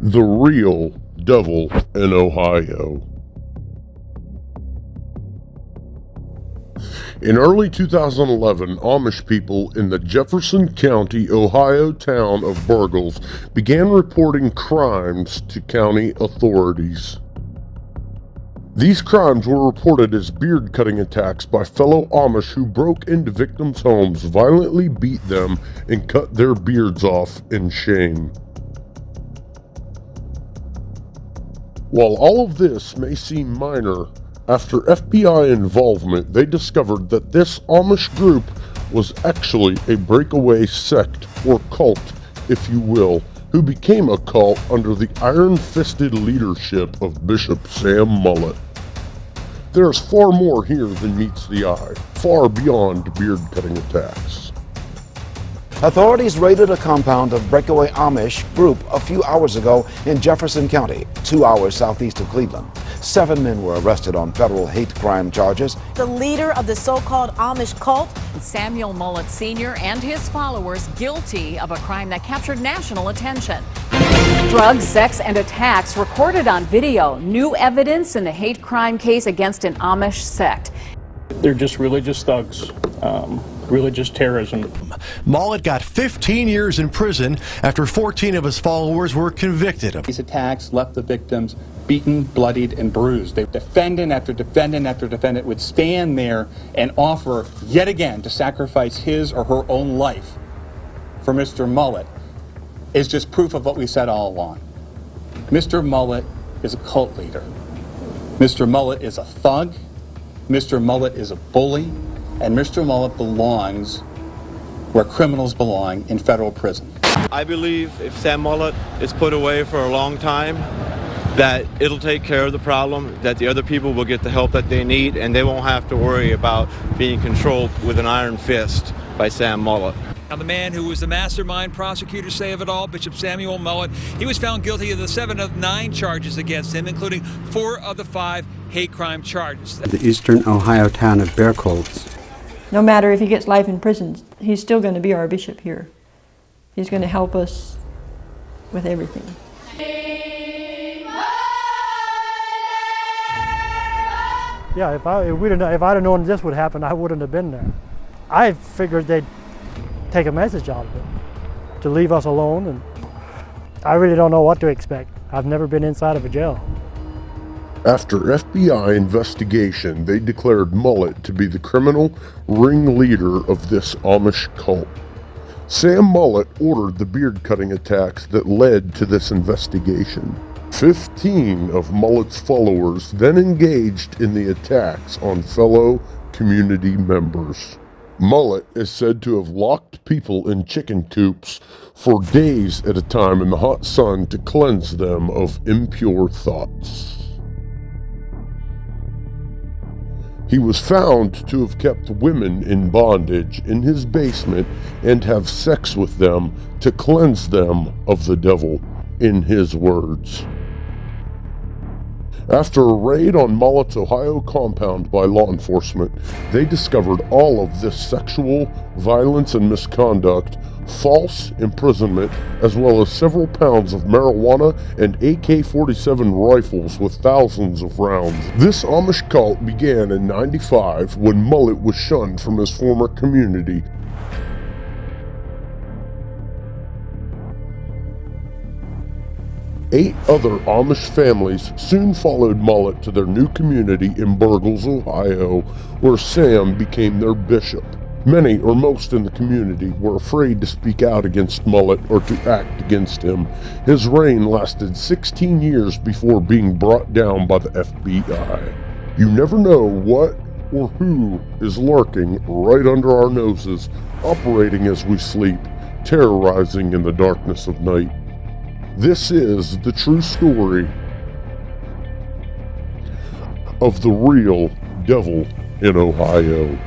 The real devil in Ohio. In early 2011, Amish people in the Jefferson County, Ohio town of Burgles began reporting crimes to county authorities. These crimes were reported as beard-cutting attacks by fellow Amish who broke into victims' homes, violently beat them, and cut their beards off in shame. While all of this may seem minor, after FBI involvement, they discovered that this Amish group was actually a breakaway sect, or cult, if you will, who became a cult under the iron-fisted leadership of Bishop Sam Mullett. There's far more here than meets the eye, far beyond beard-cutting attacks. Authorities raided a compound of breakaway Amish group a few hours ago in Jefferson County, 2 hours southeast of Cleveland. 7 men were arrested on federal hate crime charges. The leader of the so-called Amish cult, Samuel Mullett Sr. and his followers guilty of a crime that captured national attention. Drugs, sex, and attacks recorded on video. New evidence in the hate crime case against an Amish sect. They're just religious thugs. Religious terrorism. Mullett got 15 years in prison after 14 of his followers were convicted of. These attacks left the victims beaten, bloodied, and bruised. Defendant after defendant after defendant would stand there and offer yet again to sacrifice his or her own life for Mr. Mullett is just proof of what we said all along. Mr. Mullett is a cult leader. Mr. Mullett is a thug. Mr. Mullett is a bully. And Mr. Mullett belongs where criminals belong, in federal prison. I believe if Sam Mullett is put away for a long time, that it'll take care of the problem, that the other people will get the help that they need, and they won't have to worry about being controlled with an iron fist by Sam Mullett. Now, the man who was the mastermind, prosecutors say of it all, Bishop Samuel Mullett, he was found guilty of the 7 of 9 charges against him, including 4 of the 5 hate crime charges. The eastern Ohio town of Burgles. No matter if he gets life in prison, he's still going to be our bishop here. He's going to help us with everything. Yeah, if I'd have known this would happen, I wouldn't have been there. I figured they'd take a message out of it to leave us alone, and I really don't know what to expect. I've never been inside of a jail. After FBI investigation, they declared Mullett to be the criminal ringleader of this Amish cult. Sam Mullett ordered the beard-cutting attacks that led to this investigation. 15 of Mullett's followers then engaged in the attacks on fellow community members. Mullett is said to have locked people in chicken coops for days at a time in the hot sun to cleanse them of impure thoughts. He was found to have kept women in bondage in his basement and have sex with them to cleanse them of the devil, in his words. After a raid on Mullett's Ohio compound by law enforcement, they discovered all of this sexual violence and misconduct, false imprisonment, as well as several pounds of marijuana and AK-47 rifles with thousands of rounds. This Amish cult began in '95 when Mullett was shunned from his former community. Eight other Amish families soon followed Mullett to their new community in Burgles, Ohio, where Sam became their bishop. Many or most in the community were afraid to speak out against Mullett or to act against him. His reign lasted 16 years before being brought down by the FBI. You never know what or who is lurking right under our noses, operating as we sleep, terrorizing in the darkness of night. This is the true story of the real devil in Ohio.